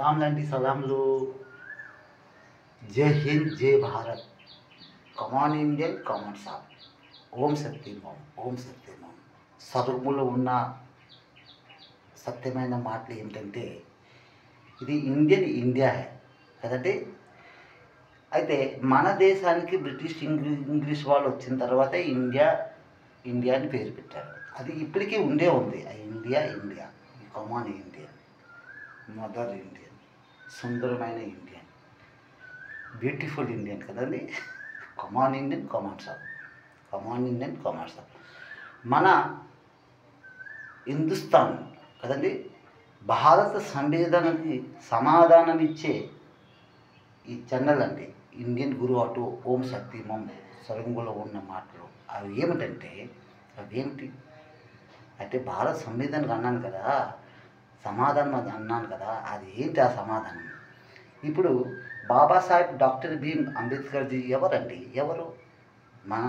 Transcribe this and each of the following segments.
सलाम लांटी सलामలు जय हिंद जय भारत कमान इंडियन कमान साहब ఓం సత్యమం ఓం సత్యమం సర్వములో ఉన్న సత్యమైన మాటలు ఏంటంటే ఇది ఇండియా కదండి. అయితే మన దేశానికి బ్రిటిష్ ఇంగ్లీష్ వాళ్ళు వచ్చిన తర్వాత ఇండియా అని పేరు పెట్టారు. అది ఇప్పటికీ ఉంది ఇండియా కమాన్ ఇండియన్, మదర్ ఇండియన్, సుందరమైన ఇండియన్, బ్యూటిఫుల్ ఇండియన్ కదండి. కమాన్ ఇండియన్ కమాన్ సాబ్, కమాన్ ఇండియన్ కమాన్ సాబ్. మన హిందుస్థాన్ కదండి, భారత సంవిధానానికి సమాధానం ఇచ్చే ఈ ఛానల్ అండి ఇండియన్ గురు అటు ఓం సత్యమం సొరంగులో ఉన్న మాటలు అవి ఏమిటంటే అవేమిటి అంటే భారత సంవిధానం అన్నాను కదా, సమాధానం అది అన్నాను కదా, అది ఏంటి ఆ సమాధానం? ఇప్పుడు బాబాసాహెబ్ డాక్టర్ భీమ్ అంబేద్కర్జీ ఎవరు? మన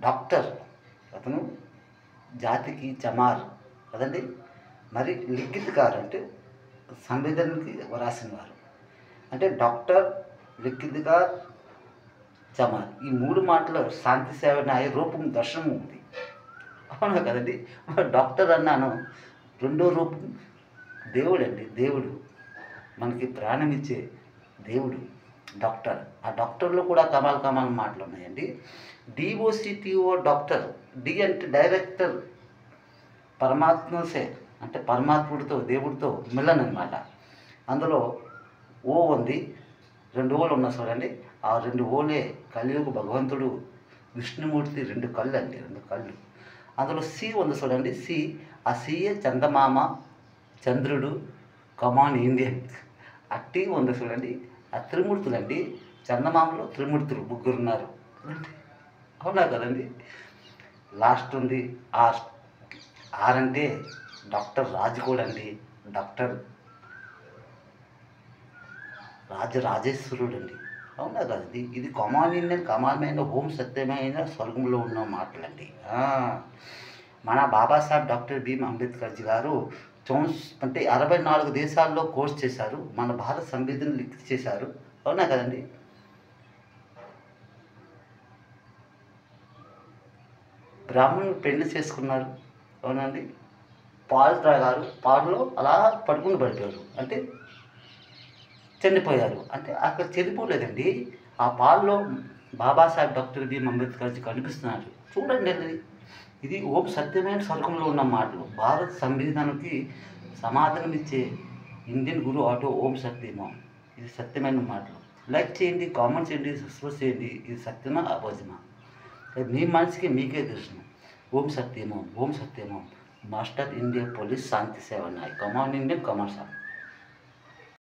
డాక్టర్. అతను జాతికి చమార్ కదండి. మరి లిఖిత్కార్ అంటే సంవిధానానికి రాసిన వారు అంటే డాక్టర్, లిఖిత్కార్, చమార్. ఈ మూడు మాటలు శాంతి సేవ న్యాయ రూపం దర్శనం ఉంది, అవునా కదండి. డాక్టర్ అన్నాను, రెండో రూపం దేవుడు అండి. దేవుడు మనకి ప్రాణం ఇచ్చే దేవుడు డాక్టర్. ఆ డాక్టర్లో కూడా కమాల్ మాటలు ఉన్నాయండి. డిఓసిటిఓ డాక్టర్, డి అంటే డైరెక్టర్, పరమాత్మసే అంటే పరమాత్ముడితో దేవుడితో మిలన్ అనమాట. అందులో ఓ ఉంది, 2 ఓలు ఉన్నాయి చూడండి. ఆ 2 ఓలే కలియుగ భగవంతుడు విష్ణుమూర్తి 2 కళ్ళు అండి, 2 కళ్ళు. అందులో సి ఉంది చూడండి, సి. ఆ సిఏ చందమామ, చంద్రుడు, కమాన్ ఇండియన్. ఆ టీ ఉంది చూడండి, ఆ త్రిమూర్తులు అండి. చందమామలో త్రిమూర్తులు 3 ఉన్నారు, అవునా కదండి. లాస్ట్ ఉంది ఆర్. ఆర్ అంటే డాక్టర్ రాజు కూడా అండి, డాక్టర్ రాజరాజేశ్వరుడు అండి, అవునా కదండి. ఇది కమాన్ ఇండియన్ కమాన్మైన ఓం సత్యమైన స్వర్గంలో ఉన్న మాటలండి. మన బాబాసాహెబ్ డాక్టర్ భీమ్ అంబేద్కర్జీ గారు అంటే 64 దేశాల్లో కోర్స్ చేశారు. మన భారత సంవిధానం లిఖిత చేశారు, అవునా కదండి. బ్రాహ్మణులు పెళ్లి చేసుకున్నారు, అవునండి. పాలు త్రాగారు, పాలులో అలా పడిపోయారు అంటే చనిపోయారు. అంటే అక్కడ చనిపోలేదండి, ఆ పాల్లో బాబాసాహెబ్ డాక్టర్ భీమ్ అంబేద్కర్జీ కనిపిస్తున్నారు, చూడండి అండి. ఇది ఓం సత్యమైన స్వర్గంలో ఉన్న మాటలు. భారత సంవిధానానికి సమాధానం ఇచ్చే ఇండియన్ గురు ఆటో ఓం సత్యమం. ఇది సత్యమైన మాటలు. లైక్ చేయండి, కామెంట్ చేయండి, సబ్స్క్రైబ్ చేయండి. ఇది సత్యమా అబద్ధమా మీ మనసుకి మీకే తెలుసు. ఓం సత్యమం మాస్టర్ ఇండియా పోలీస్ శాంతి సేవ నాయక్ కమాన్ ఇండియన్ కమాన్ సాబ్.